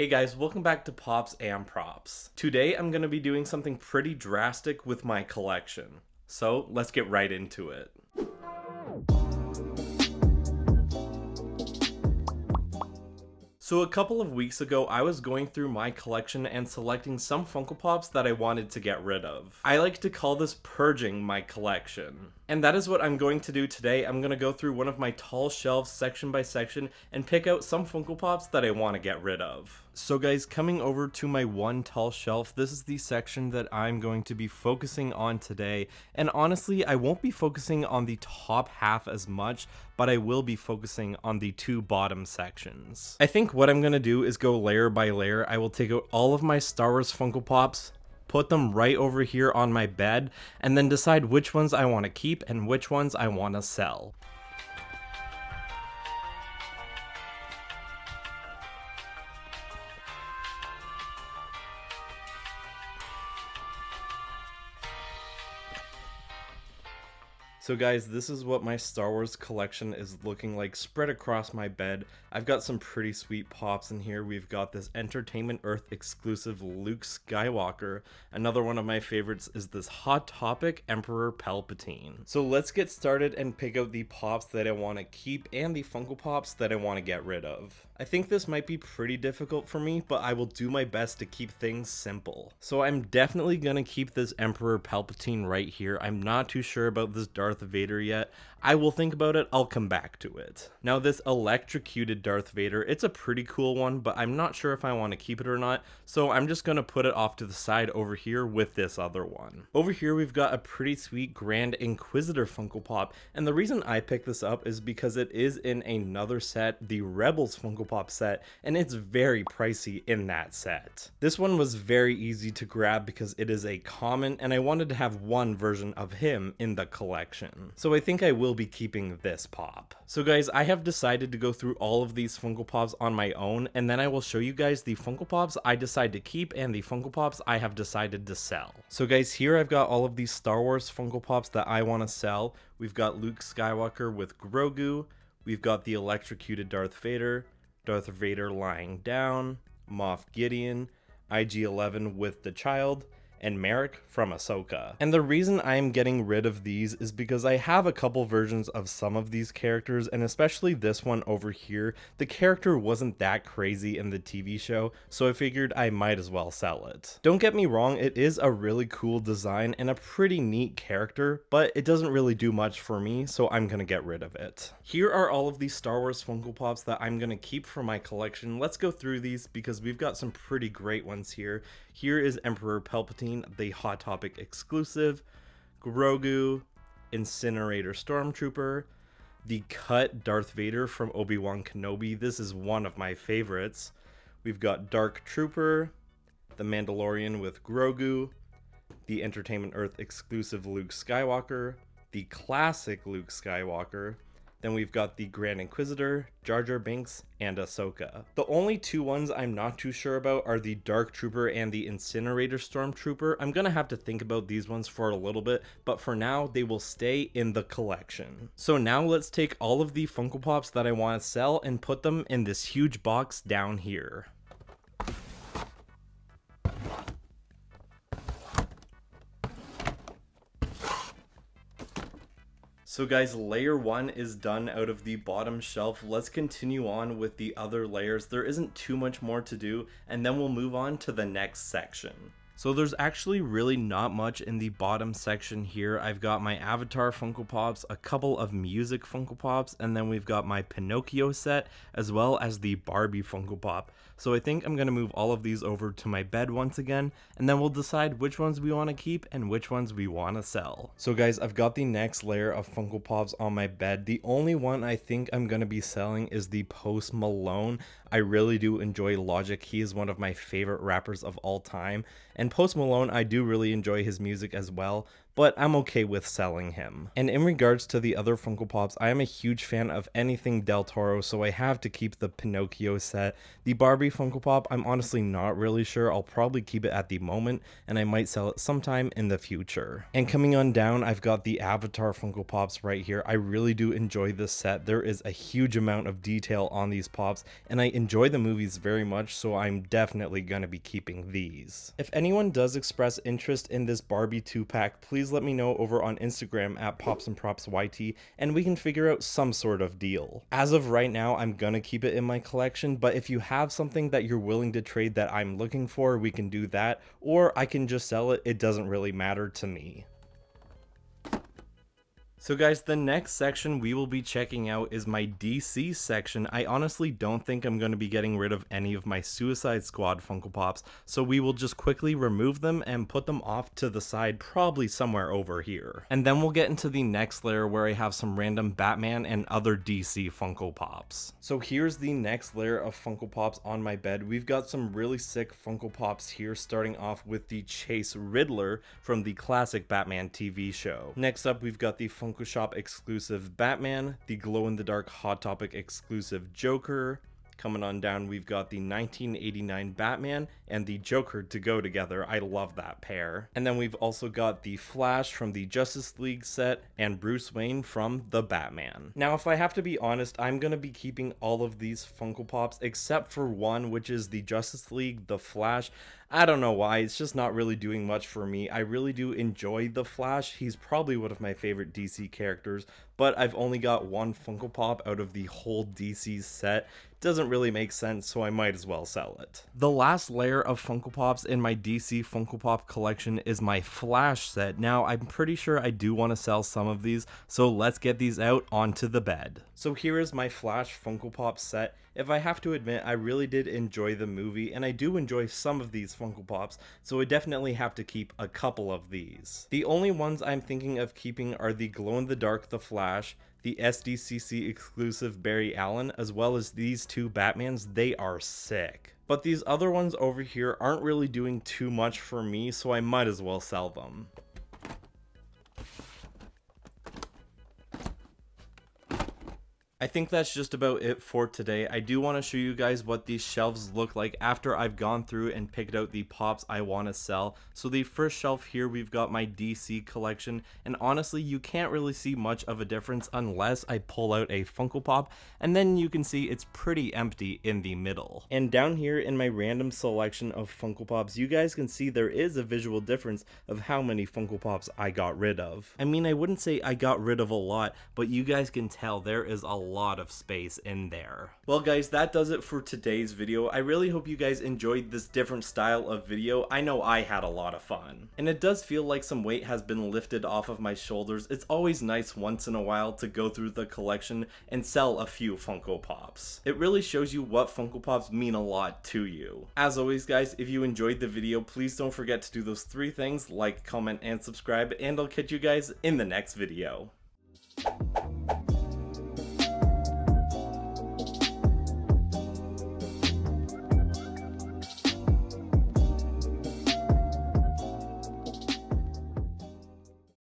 Hey guys, welcome back to Pops and Props. Today I'm going to be doing something pretty drastic with my collection. So let's get right into it. So a couple of weeks ago, I was going through my collection and selecting some Funko Pops that I wanted to get rid of. I like to call this purging my collection. And that is what I'm going to do today. I'm going to go through one of my tall shelves section by section and pick out some Funko Pops that I want to get rid of. So guys, coming over to my one tall shelf, this is the section that I'm going to be focusing on today. And honestly, I won't be focusing on the top half as much, but I will be focusing on the two bottom sections. I think what I'm going to do is go layer by layer. I will take out all of my Star Wars Funko Pops, put them right over here on my bed, and then decide which ones I want to keep and which ones I want to sell. So guys, this is what my Star Wars collection is looking like spread across my bed. I've got some pretty sweet pops in here. We've got this Entertainment Earth exclusive Luke Skywalker. Another one of my favorites is this Hot Topic Emperor Palpatine. So let's get started and pick out the pops that I want to keep and the Funko Pops that I want to get rid of. I think this might be pretty difficult for me, but I will do my best to keep things simple. So I'm definitely gonna keep this Emperor Palpatine right here. I'm not too sure about this Darth Vader yet. I will think about it, I'll come back to it. Now this electrocuted Darth Vader, it's a pretty cool one, but I'm not sure if I want to keep it or not, so I'm just gonna put it off to the side over here with this other one. Over here we've got a pretty sweet Grand Inquisitor Funko Pop, and the reason I picked this up is because it is in another set, the Rebels Funko Pop set, and it's very pricey in that set. This one was very easy to grab because it is a common, and I wanted to have one version of him in the collection. So I think I will be keeping this pop. So guys, I have decided to go through all of these Funko Pops on my own, and then I will show you guys the Funko Pops I decide to keep and the Funko Pops I have decided to sell. So guys, here I've got all of these Star Wars Funko Pops that I want to sell. We've got Luke Skywalker with Grogu, we've got the electrocuted Darth Vader lying down, Moff Gideon, IG-11 with the child, and Merrick from Ahsoka. And the reason I'm getting rid of these is because I have a couple versions of some of these characters, and especially this one over here. The character wasn't that crazy in the TV show, so I figured I might as well sell it. Don't get me wrong, it is a really cool design and a pretty neat character, but it doesn't really do much for me, so I'm gonna get rid of it. Here are all of these Star Wars Funko Pops that I'm gonna keep for my collection. Let's go through these because we've got some pretty great ones here. Here is Emperor Palpatine, the Hot Topic exclusive, Grogu, Incinerator Stormtrooper, the cut Darth Vader from Obi-Wan Kenobi. This is one of my favorites. We've got Dark Trooper, the Mandalorian with Grogu, the Entertainment Earth exclusive Luke Skywalker, the classic Luke Skywalker. Then we've got the Grand Inquisitor, Jar Jar Binks, and Ahsoka. The only two ones I'm not too sure about are the Dark Trooper and the Incinerator Stormtrooper. I'm gonna have to think about these ones for a little bit, but for now, they will stay in the collection. So now let's take all of the Funko Pops that I want to sell and put them in this huge box down here. So guys, layer 1 is done out of the bottom shelf. Let's continue on with the other layers. There isn't too much more to do, and then we'll move on to the next section. So there's actually really not much in the bottom section here. I've got my Avatar Funko Pops, a couple of music Funko Pops, and then we've got my Pinocchio set, as well as the Barbie Funko Pop. So I think I'm going to move all of these over to my bed once again, and then we'll decide which ones we want to keep and which ones we want to sell. So guys, I've got the next layer of Funko Pops on my bed. The only one I think I'm going to be selling is the Post Malone. I really do enjoy Logic. He is one of my favorite rappers of all time. And Post Malone, I do really enjoy his music as well, but I'm okay with selling him. And in regards to the other Funko Pops, I am a huge fan of anything Del Toro, so I have to keep the Pinocchio set. The Barbie Funko Pop, I'm honestly not really sure. I'll probably keep it at the moment, and I might sell it sometime in the future. And coming on down, I've got the Avatar Funko Pops right here. I really do enjoy this set. There is a huge amount of detail on these pops, and I enjoy the movies very much, so I'm definitely going to be keeping these. If anyone does express interest in this Barbie 2-pack, please let me know over on Instagram at popsandpropsyt, and we can figure out some sort of deal. As of right now, I'm gonna keep it in my collection, but if you have something that you're willing to trade that I'm looking for, we can do that, or I can just sell it. It doesn't really matter to me. So guys, the next section we will be checking out is my DC section. I honestly don't think I'm going to be getting rid of any of my Suicide Squad Funko Pops, so we will just quickly remove them and put them off to the side, probably somewhere over here. And then we'll get into the next layer where I have some random Batman and other DC Funko Pops. So here's the next layer of Funko Pops on my bed. We've got some really sick Funko Pops here, starting off with the Chase Riddler from the classic Batman TV show. Next up, we've got the Funko Shop exclusive Batman, the glow-in-the-dark Hot Topic exclusive Joker. Coming on down, we've got the 1989 Batman and the Joker to go together. I love that pair. And then we've also got the Flash from the Justice League set and Bruce Wayne from the Batman. Now, if I have to be honest, I'm going to be keeping all of these Funko Pops except for one, which is the Justice League, the Flash. I don't know why, it's just not really doing much for me. I really do enjoy the Flash. He's probably one of my favorite DC characters, but I've only got one Funko Pop out of the whole DC set. Doesn't really make sense, so I might as well sell it. The last layer of Funko Pops in my DC Funko Pop collection is my Flash set. Now, I'm pretty sure I do want to sell some of these, so let's get these out onto the bed. So here is my Flash Funko Pop set. If I have to admit, I really did enjoy the movie, and I do enjoy some of these Funko Pops, so I definitely have to keep a couple of these. The only ones I'm thinking of keeping are the glow-in-the-dark The Flash, the SDCC exclusive Barry Allen, as well as these two Batmans. They are sick. But these other ones over here aren't really doing too much for me, so I might as well sell them. I think that's just about it for today. I do want to show you guys what these shelves look like after I've gone through and picked out the pops I want to sell. So the first shelf here, we've got my DC collection, and honestly, you can't really see much of a difference unless I pull out a Funko Pop, and then you can see it's pretty empty in the middle. And down here in my random selection of Funko Pops, you guys can see there is a visual difference of how many Funko Pops I got rid of. I mean, I wouldn't say I got rid of a lot, but you guys can tell there is a lot of space in there. Well guys, that does it for today's video. I really hope you guys enjoyed this different style of video. I know I had a lot of fun. And it does feel like some weight has been lifted off of my shoulders. It's always nice once in a while to go through the collection and sell a few Funko Pops. It really shows you what Funko Pops mean a lot to you. As always guys, if you enjoyed the video, please don't forget to do those three things: like, comment, and subscribe, and I'll catch you guys in the next video.